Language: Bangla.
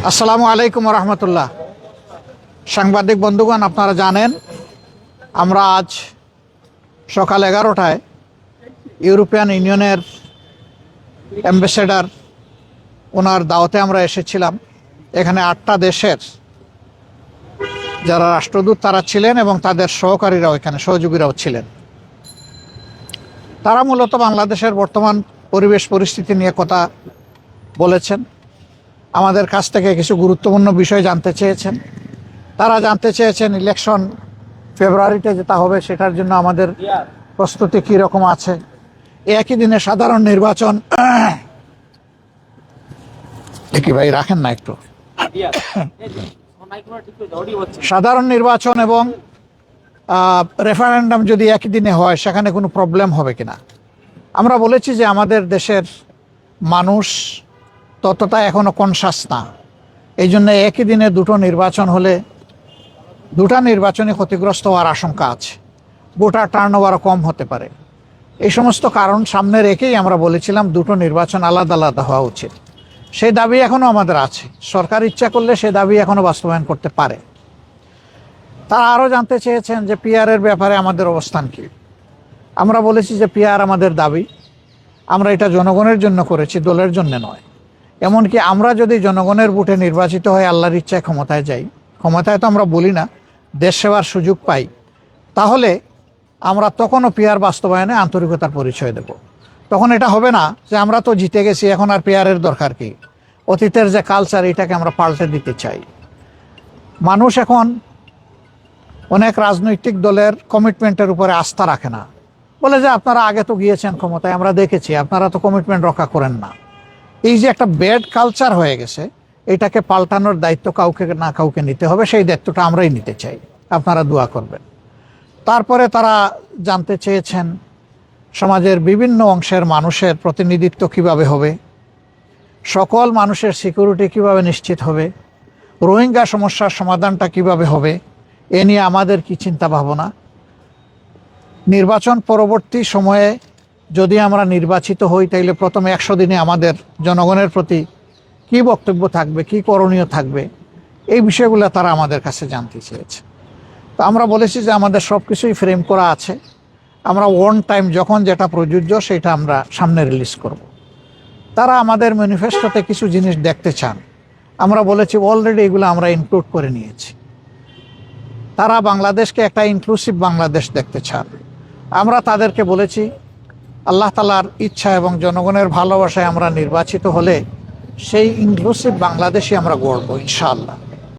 আসসালামু আলাইকুম রহমতুল্লাহ। সাংবাদিক বন্ধুগণ, আপনারা জানেন আমরা আজ সকাল 11টায় ইউরোপিয়ান ইউনিয়নের অ্যাম্বাসেডর ওনার দাওয়াতে আমরা এসেছিলাম। এখানে 8টা দেশের যারা রাষ্ট্রদূত তারা ছিলেন এবং তাদের সহকারীরাও এখানে সহযোগীরাও ছিলেন। তারা মূলত বাংলাদেশের বর্তমান পরিবেশ পরিস্থিতি নিয়ে কথা বলেছেন। আমাদের কাছ থেকে কিছু গুরুত্বপূর্ণ বিষয় জানতে চেয়েছেন। তারা জানতে চেয়েছেন ইলেকশন ফেব্রুয়ারিতে যেটা হবে সেটার জন্য আমাদের প্রস্তুতি কী রকম আছে। একই দিনে সাধারণ নির্বাচন, কি ভাই রাখেন না একটু, সাধারণ নির্বাচন এবং রেফারেন্ডাম যদি একই দিনে হয় সেখানে কোনো প্রবলেম হবে কিনা। আমরা বলেছি যে আমাদের দেশের মানুষ ততটা এখনো কনসাস না, এই জন্য একই দিনে দুটো নির্বাচন হলে দুটা নির্বাচনে ক্ষতিগ্রস্ত হওয়ার আশঙ্কা আছে, ভোটার টার্নওভারও কম হতে পারে। এই সমস্ত কারণ সামনে রেখেই আমরা বলেছিলাম দুটো নির্বাচন আলাদা আলাদা হওয়া উচিত। সেই দাবি এখনও আমাদের আছে। সরকার ইচ্ছা করলে সেই দাবি এখনও বাস্তবায়ন করতে পারে। তারা আরও জানতে চেয়েছেন যে পিআরের ব্যাপারে আমাদের অবস্থান কী। আমরা বলেছি যে পিআর আমাদের দাবি, আমরা এটা জনগণের জন্য করেছি, দলের জন্য নয়। এমনকি আমরা যদি জনগণের ভোটে নির্বাচিত হয়ে আল্লাহর ইচ্ছায় ক্ষমতায় যাই, ক্ষমতায় তো আমরা বলি না, দেশ সেবার সুযোগ পাই, তাহলে আমরা তখনও পিআর বাস্তবায়নে আন্তরিকতার পরিচয় দেব। তখন এটা হবে না যে আমরা তো জিতে গেছি, এখন আর পিআরের দরকার কি। অতীতের যে কালচার, এটাকে আমরা পাল্টে দিতে চাই। মানুষ এখন অনেক রাজনৈতিক দলের কমিটমেন্টের উপরে আস্থা রাখে না, বলে যে আপনারা আগে তো গিয়েছেন ক্ষমতায়, আমরা দেখেছি আপনারা তো কমিটমেন্ট রক্ষা করেন না। এই যে একটা ব্যাড কালচার হয়ে গেছে, এটাকে পাল্টানোর দায়িত্ব কাউকে না কাউকে নিতে হবে। সেই দায়িত্বটা আমরাই নিতে চাই, আপনারা দোয়া করবেন। তারপরে তারা জানতে চেয়েছেন সমাজের বিভিন্ন অংশের মানুষের প্রতিনিধিত্ব কিভাবে হবে, সকল মানুষের সিকিউরিটি কিভাবে নিশ্চিত হবে, রোহিঙ্গা সমস্যার সমাধানটা কিভাবে হবে, এ নিয়ে আমাদের কি চিন্তা ভাবনা। নির্বাচন পরবর্তী সময়ে যদি আমরা নির্বাচিত হই, তাইলে প্রথমে 100 দিনে আমাদের জনগণের প্রতি কি বক্তব্য থাকবে, কি করণীয় থাকবে, এই বিষয়গুলো তারা আমাদের কাছে জানতে চেয়েছে। তো আমরা বলেছি যে আমাদের সব কিছুই ফ্রেম করা আছে, আমরা ওয়ান টাইম যখন যেটা প্রযোজ্য সেটা আমরা সামনে রিলিজ করব। তারা আমাদের ম্যানিফেস্টোতে কিছু জিনিস দেখতে চান, আমরা বলেছি অলরেডি এগুলো আমরা ইনক্লুড করে নিয়েছি। তারা বাংলাদেশকে একটা ইনক্লুসিভ বাংলাদেশ দেখতে চান। আমরা তাদেরকে বলেছি আল্লাহ তাআলার ইচ্ছা এবং জনগণের ভালোবাসায় আমরা নির্বাচিত হলে সেই ইনক্লুসিভ বাংলাদেশই আমরা গড়ব ইনশাআল্লাহ।